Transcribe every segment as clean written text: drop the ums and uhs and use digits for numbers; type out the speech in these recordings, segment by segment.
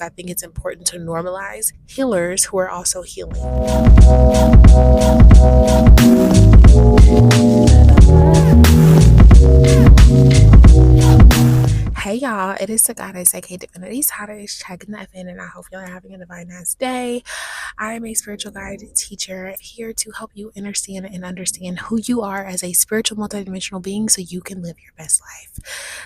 I think it's important to normalize healers who are also healing. Hey y'all, it is the goddess aka Divinity Goddess checking that in, and I hope y'all are having a divine ass day. I am a spiritual guide teacher here to help you understand who you are as a spiritual multidimensional being so you can live your best life.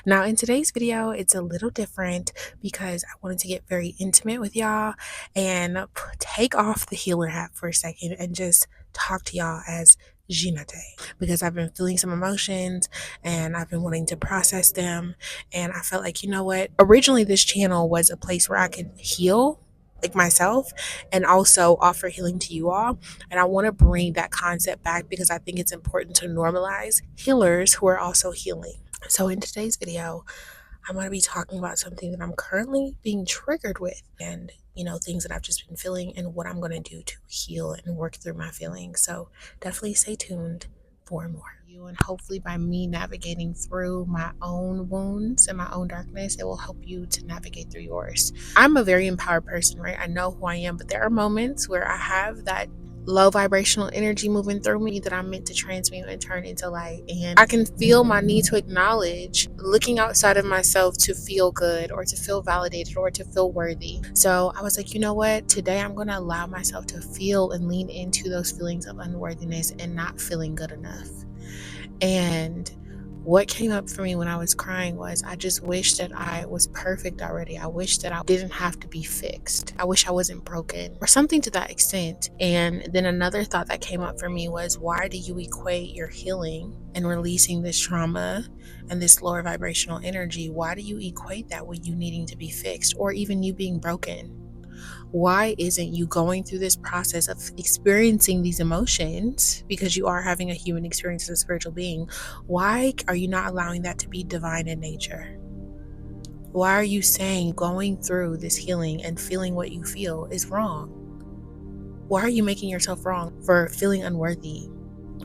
Now in today's video, it's a little different because I wanted to get very intimate with y'all and take off the healer hat for a second and just talk to y'all as 𝒲𝓄𝓻, because I've been feeling some emotions and I've been wanting to process them, and I felt like, you know what, originally this channel was a place where I could heal like myself and also offer healing to you all, and I want to bring that concept back because I think it's important to normalize healers who are also healing. So in today's video, I'm going to be talking about something that I'm currently being triggered with, and things that I've just been feeling and what I'm going to do to heal and work through my feelings. So definitely stay tuned for more. And hopefully by me navigating through my own wounds and my own darkness, it will help you to navigate through yours. I'm a very empowered person, right? I know who I am, but there are moments where I have that low vibrational energy moving through me that I'm meant to transmute and turn into light. And I can feel my need to acknowledge looking outside of myself to feel good or to feel validated or to feel worthy. So I was like, you know what? Today I'm going to allow myself to feel and lean into those feelings of unworthiness and not feeling good enough. And what came up for me when I was crying was, I just wish that I was perfect already. I wish that I didn't have to be fixed. I wish I wasn't broken or something to that extent. And then another thought that came up for me was, why do you equate your healing and releasing this trauma and this lower vibrational energy? Why do you equate that with you needing to be fixed or even you being broken? Why isn't you going through this process of experiencing these emotions, because you are having a human experience as a spiritual being? Why are you not allowing that to be divine in nature? Why are you saying going through this healing and feeling what you feel is wrong? Why are you making yourself wrong for feeling unworthy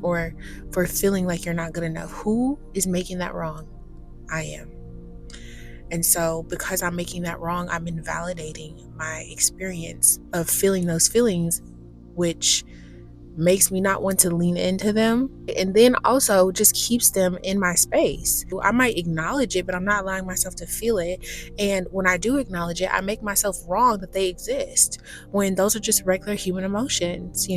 or for feeling like you're not good enough? Who is making that wrong? I am. And so because I'm making that wrong, I'm invalidating my experience of feeling those feelings, which makes me not want to lean into them, and then also just keeps them in my space. I might acknowledge it, but I'm not allowing myself to feel it. And when I do acknowledge it, I make myself wrong that they exist, when those are just regular human emotions.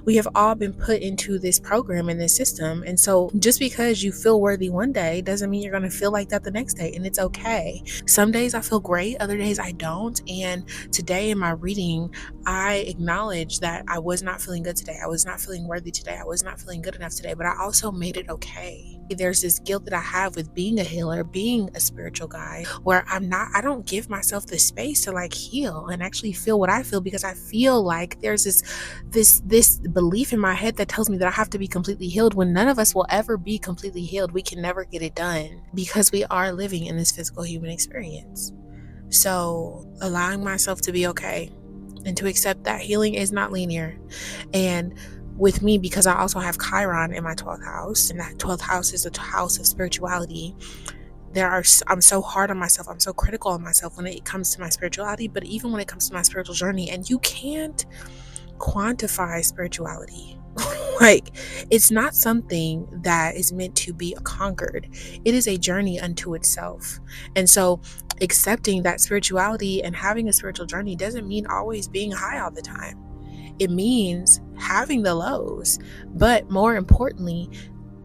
We have all been put into this program and this system, and so just because you feel worthy one day doesn't mean you're going to feel like that the next day, and it's okay. Some days I feel great, other days I don't. And today in my reading, I acknowledge that I was not feeling good today. I was not feeling worthy today. I was not feeling good enough today, but I also made it okay. There's this guilt that I have with being a healer, being a spiritual guide, where I don't give myself the space to heal and actually feel what I feel, because I feel like there's this belief in my head that tells me that I have to be completely healed, when none of us will ever be completely healed. We can never get it done because we are living in this physical human experience. So allowing myself to be okay and to accept that healing is not linear. And with me, because I also have Chiron in my 12th house, and that 12th house is a house of spirituality, I'm so hard on myself, I'm so critical on myself when it comes to my spirituality, but even when it comes to my spiritual journey. And you can't quantify spirituality. It's not something that is meant to be conquered. It is a journey unto itself. And so accepting that spirituality and having a spiritual journey doesn't mean always being high all the time. It means having the lows, but more importantly,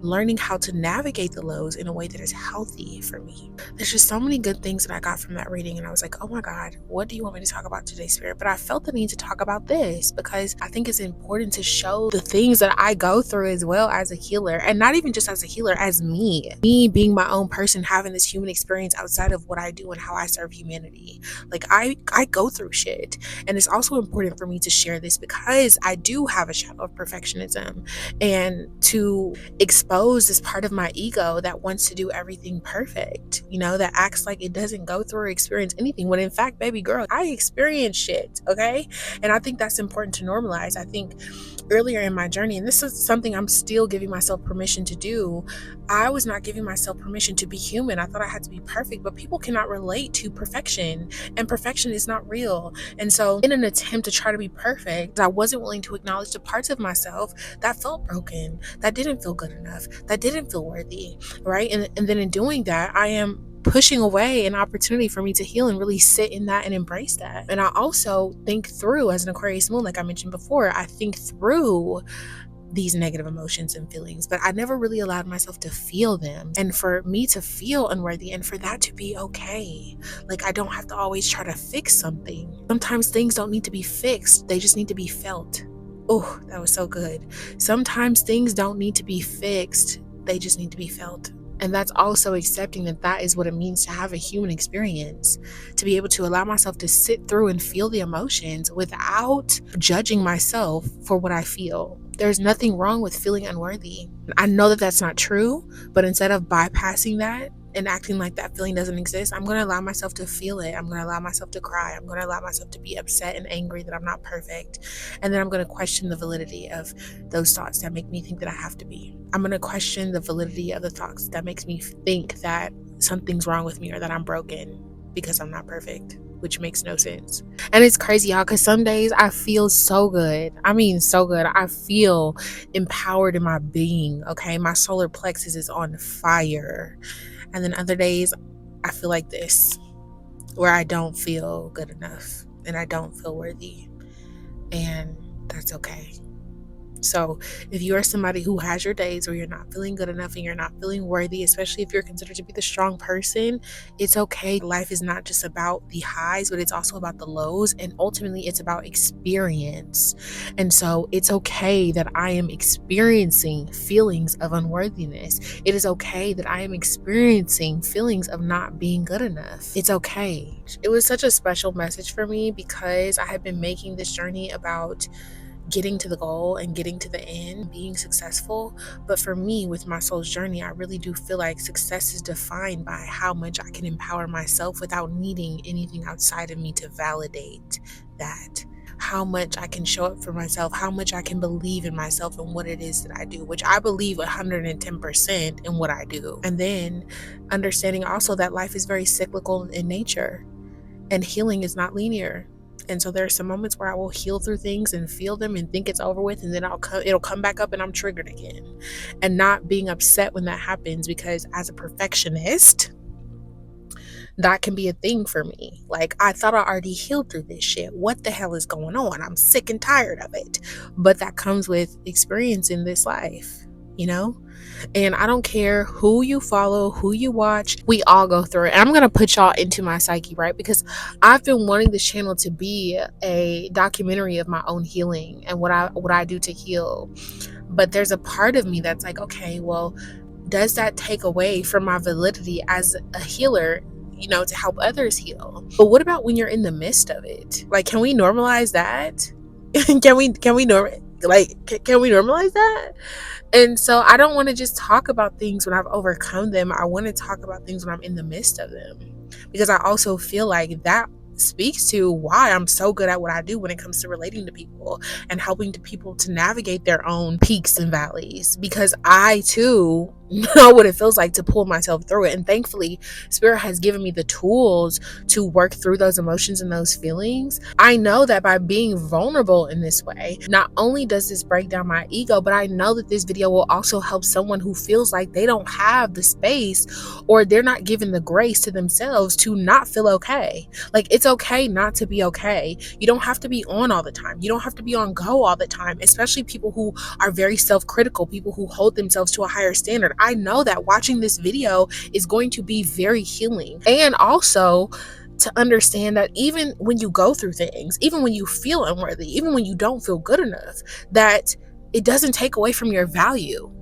learning how to navigate the lows in a way that is healthy for me. There's just so many good things that I got from that reading, and I was like, oh my God, what do you want me to talk about today, Spirit? But I felt the need to talk about this because I think it's important to show the things that I go through as well as a healer, and not even just as a healer, as me being my own person, having this human experience outside of what I do and how I serve humanity. I go through shit, and it's also important for me to share this because I do have a shadow of perfectionism, and to explain expose this part of my ego that wants to do everything perfect, that acts like it doesn't go through or experience anything, when in fact, baby girl, I experience shit, okay? And I think that's important to normalize. I think earlier in my journey, and this is something I'm still giving myself permission to do, I was not giving myself permission to be human. I thought I had to be perfect, but people cannot relate to perfection, and perfection is not real. And so in an attempt to try to be perfect, I wasn't willing to acknowledge the parts of myself that felt broken, that didn't feel good enough, that didn't feel worthy, right? And then in doing that, I am pushing away an opportunity for me to heal and really sit in that and embrace that. And I also think through, as an Aquarius moon, like I mentioned before, I think through these negative emotions and feelings, but I never really allowed myself to feel them. And for me to feel unworthy and for that to be okay, like I don't have to always try to fix something. Sometimes things don't need to be fixed, they just need to be felt. Oh, that was so good. Sometimes things don't need to be fixed, they just need to be felt. And that's also accepting that that is what it means to have a human experience, to be able to allow myself to sit through and feel the emotions without judging myself for what I feel. There's nothing wrong with feeling unworthy. I know that that's not true, but instead of bypassing that and acting like that feeling doesn't exist, I'm going to allow myself to feel it. I'm going to allow myself to cry. I'm going to allow myself to be upset and angry that I'm not perfect. And then I'm going to question the validity of those thoughts that make me think that I have to be. I'm going to question the validity of the thoughts that makes me think that something's wrong with me or that I'm broken because I'm not perfect, which makes no sense. And it's crazy, y'all, because some days I feel so good. I mean, so good. I feel empowered in my being, okay? My solar plexus is on fire. And then other days I feel like this, where I don't feel good enough and I don't feel worthy. And that's okay. So if you are somebody who has your days where you're not feeling good enough and you're not feeling worthy, especially if you're considered to be the strong person, it's okay. Life is not just about the highs, but it's also about the lows. And ultimately, it's about experience. And so it's okay that I am experiencing feelings of unworthiness. It is okay that I am experiencing feelings of not being good enough. It's okay. It was such a special message for me because I had been making this journey about getting to the goal and getting to the end, being successful. But for me, with my soul's journey, I really do feel like success is defined by how much I can empower myself without needing anything outside of me to validate that. How much I can show up for myself, how much I can believe in myself and what it is that I do, which I believe 110% in what I do. And then understanding also that life is very cyclical in nature and healing is not linear. And so there are some moments where I will heal through things and feel them and think it's over with, and then it'll come back up and I'm triggered again. And not being upset when that happens, because as a perfectionist, that can be a thing for me. Like, I thought I already healed through this shit. What the hell is going on? I'm sick and tired of it. But that comes with experience in this life, And I don't care who you follow, who you watch, we all go through it. And I'm going to put y'all into my psyche, right? Because I've been wanting this channel to be a documentary of my own healing and what I do to heal. But there's a part of me that's like, okay, well, does that take away from my validity as a healer, to help others heal? But what about when you're in the midst of it? Like, can we normalize that? Can we normalize that? And so I don't want to just talk about things when I've overcome them. I want to talk about things when I'm in the midst of them, because I also feel like that speaks to why I'm so good at what I do when it comes to relating to people and helping people to navigate their own peaks and valleys, because I too know what it feels like to pull myself through it. And thankfully, Spirit has given me the tools to work through those emotions and those feelings. I know that by being vulnerable in this way, not only does this break down my ego, but I know that this video will also help someone who feels like they don't have the space or they're not given the grace to themselves to not feel okay. Like, it's okay not to be okay. You don't have to be on all the time. You don't have to be on go all the time, especially people who are very self-critical, people who hold themselves to a higher standard. I know that watching this video is going to be very healing. And also to understand that even when you go through things, even when you feel unworthy, even when you don't feel good enough, that it doesn't take away from your value.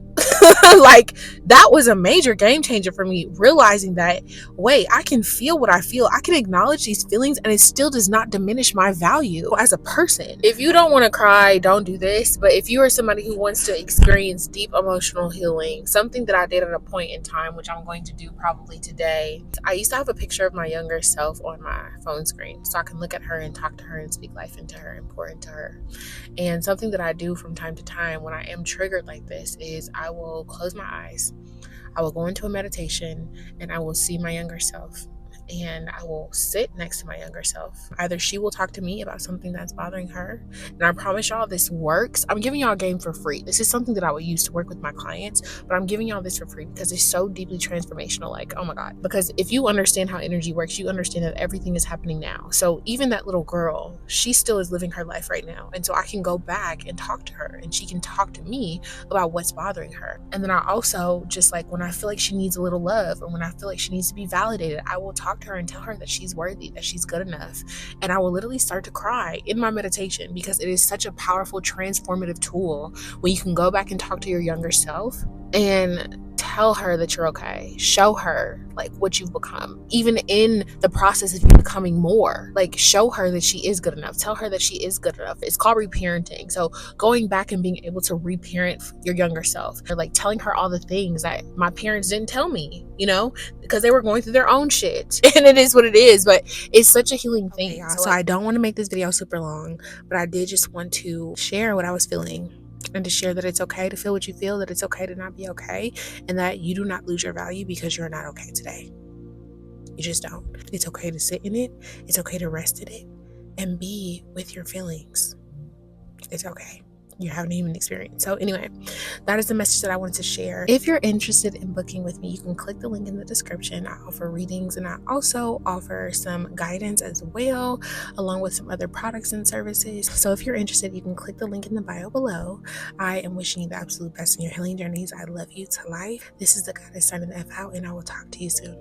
Like, that was a major game changer for me, realizing that, wait, I can feel what I feel. I can acknowledge these feelings and it still does not diminish my value as a person. If you don't want to cry, don't do this. But if you are somebody who wants to experience deep emotional healing, something that I did at a point in time, which I'm going to do probably today, I used to have a picture of my younger self on my phone screen so I can look at her and talk to her and speak life into her and pour into her. And something that I do from time to time when I am triggered like this is I will close my eyes, I will go into a meditation, and I will see my younger self. And I will sit next to my younger self. Either she will talk to me about something that's bothering her, and I promise y'all this works. I'm giving y'all a game for free. This is something that I would use to work with my clients, but I'm giving y'all this for free because it's so deeply transformational. Like, oh my God. Because if you understand how energy works, you understand that everything is happening now. So even that little girl, she still is living her life right now. And so I can go back and talk to her, and she can talk to me about what's bothering her. And then I also, just like when I feel like she needs a little love, or when I feel like she needs to be validated, I will talk to her and tell her that she's worthy, that she's good enough. And I will literally start to cry in my meditation because it is such a powerful transformative tool when you can go back and talk to your younger self and tell her that you're okay. Show her like what you've become, even in the process of you becoming more. Like, show her that she is good enough. Tell her that she is good enough. It's called reparenting. So going back and being able to reparent your younger self, or like telling her all the things that my parents didn't tell me, you know, because they were going through their own shit. And it is what it is, but it's such a healing thing. Okay, y'all, so I don't want to make this video super long, but I did just want to share what I was feeling, and to share that it's okay to feel what you feel, that it's okay to not be okay, and that you do not lose your value because you're not okay today. You just don't. It's okay to sit in it. It's okay to rest in it and be with your feelings. It's okay. You're having a human experience. So anyway, that is the message that I wanted to share. If you're interested in booking with me, you can click the link in the description. I offer readings, and I also offer some guidance as well, along with some other products and services. So if you're interested, you can click the link in the bio below. I am wishing you the absolute best in your healing journeys. I love you to life. This is the Goddess signing the F out, and I will talk to you soon.